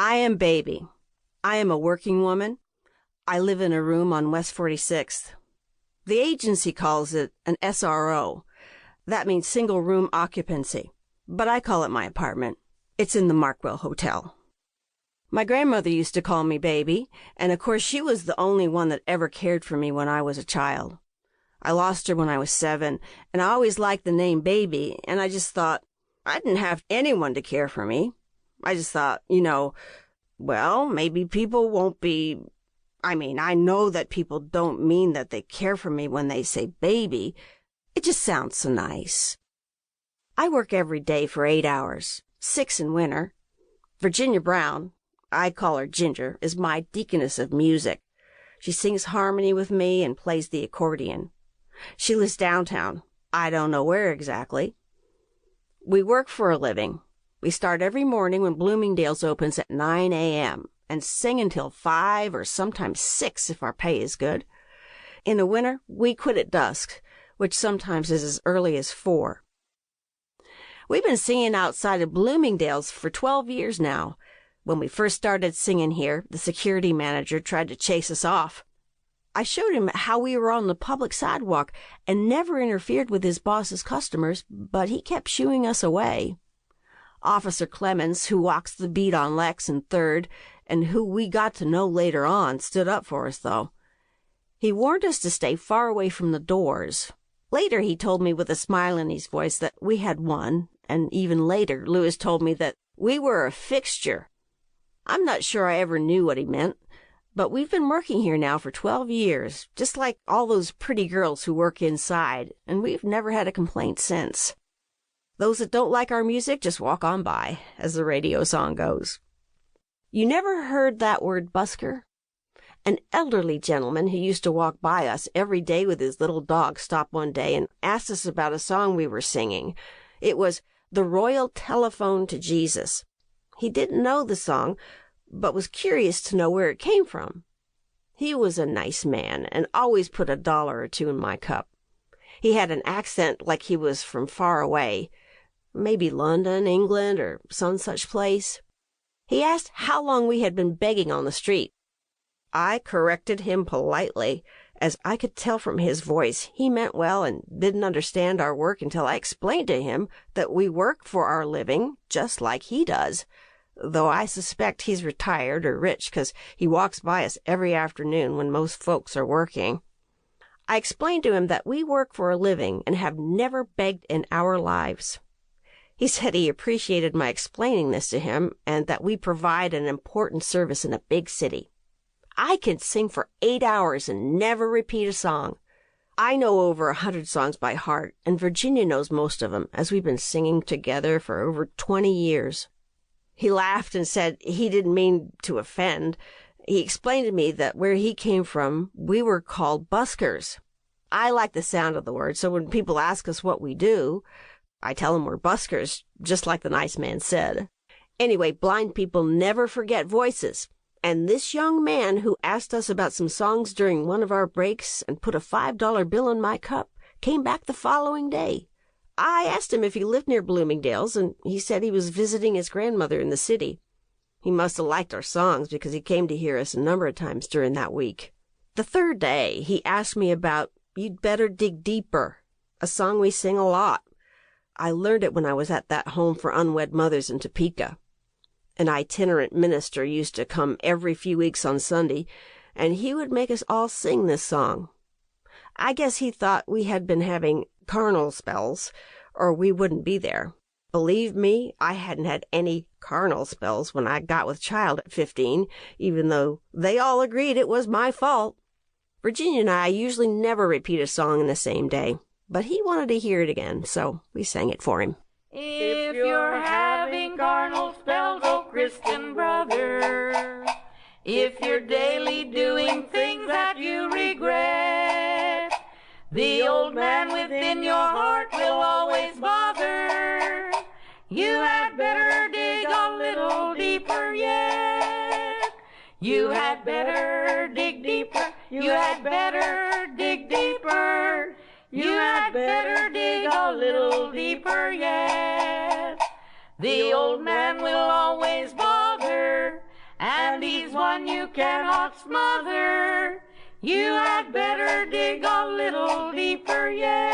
I am Baby. I am a working woman. I live in a room on West 46th. The agency calls it an SRO. That means single room occupancy. But I call it my apartment. It's in the Markwell Hotel. My grandmother used to call me Baby, and of course she was the only one that ever cared for me when I was a child. I lost her when I was 7, and I always liked the name Baby, and I just thought I didn't have anyone to care for me. I just thought, well, maybe people won't be... I know that people don't mean that they care for me when they say baby. It just sounds so nice. I work every day for 8 hours, 6 in winter. Virginia Brown, I call her Ginger, is my deaconess of music. She sings harmony with me and plays the accordion. She lives downtown. I don't know where exactly. We work for a living. We start every morning when Bloomingdale's opens at 9 a.m. and sing until 5 or sometimes 6 if our pay is good. In the winter, we quit at dusk, which sometimes is as early as 4. We've been singing outside of Bloomingdale's for 12 years now. When we first started singing here, the security manager tried to chase us off. I showed him how we were on the public sidewalk and never interfered with his boss's customers, but he kept shooing us away. Officer Clemens, who walks the beat on Lex and 3rd, and who we got to know later on, stood up for us, though. He warned us to stay far away from the doors. Later he told me with a smile in his voice that we had won, and even later Lewis told me that we were a fixture. I'm not sure I ever knew what he meant, but we've been working here now for 12 years, just like all those pretty girls who work inside, and we've never had a complaint since. Those that don't like our music just walk on by, as the radio song goes. You never heard that word busker? An elderly gentleman who used to walk by us every day with his little dog stopped one day and asked us about a song we were singing. It was The Royal Telephone to Jesus. He didn't know the song, but was curious to know where it came from. He was a nice man and always put $1 or 2 in my cup. He had an accent like he was from far away, maybe London, England, or some such place. He asked how long we had been begging on the street. I corrected him politely, as I could tell from his voice he meant well and didn't understand our work until I explained to him that we work for our living just like he does, though I suspect he's retired or rich because he walks by us every afternoon when most folks are working. I explained to him that we work for a living and have never begged in our lives. He said he appreciated my explaining this to him and that we provide an important service in a big city. I can sing for 8 hours and never repeat a song. I know over 100 songs by heart, and Virginia knows most of them, as we've been singing together for over 20 years. He laughed and said he didn't mean to offend. He explained to me that where he came from, we were called buskers. I like the sound of the word, so when people ask us what we do, I tell them we're buskers, just like the nice man said. Anyway, blind people never forget voices. And this young man who asked us about some songs during one of our breaks and put a $5 bill in my cup came back the following day. I asked him if he lived near Bloomingdale's, and he said he was visiting his grandmother in the city. He must have liked our songs because he came to hear us a number of times during that week. The 3rd day, he asked me about You'd Better Dig Deeper, a song we sing a lot. I learned it when I was at that home for unwed mothers in Topeka. An itinerant minister used to come every few weeks on Sunday, and he would make us all sing this song. I guess he thought we had been having carnal spells, or we wouldn't be there. Believe me, I hadn't had any carnal spells when I got with child at 15, even though they all agreed it was my fault. Virginia and I usually never repeat a song in the same day, but he wanted to hear it again, so we sang it for him. If you're having carnal spells, oh Christian brother, if you're daily doing things that you regret, the old man within your heart will always bother. You had better dig a little deeper yet. You had better dig deeper. You had better dig deeper. You had better dig a little deeper yet. The old man will always bother. one you cannot smother. You had better dig a little deeper yet.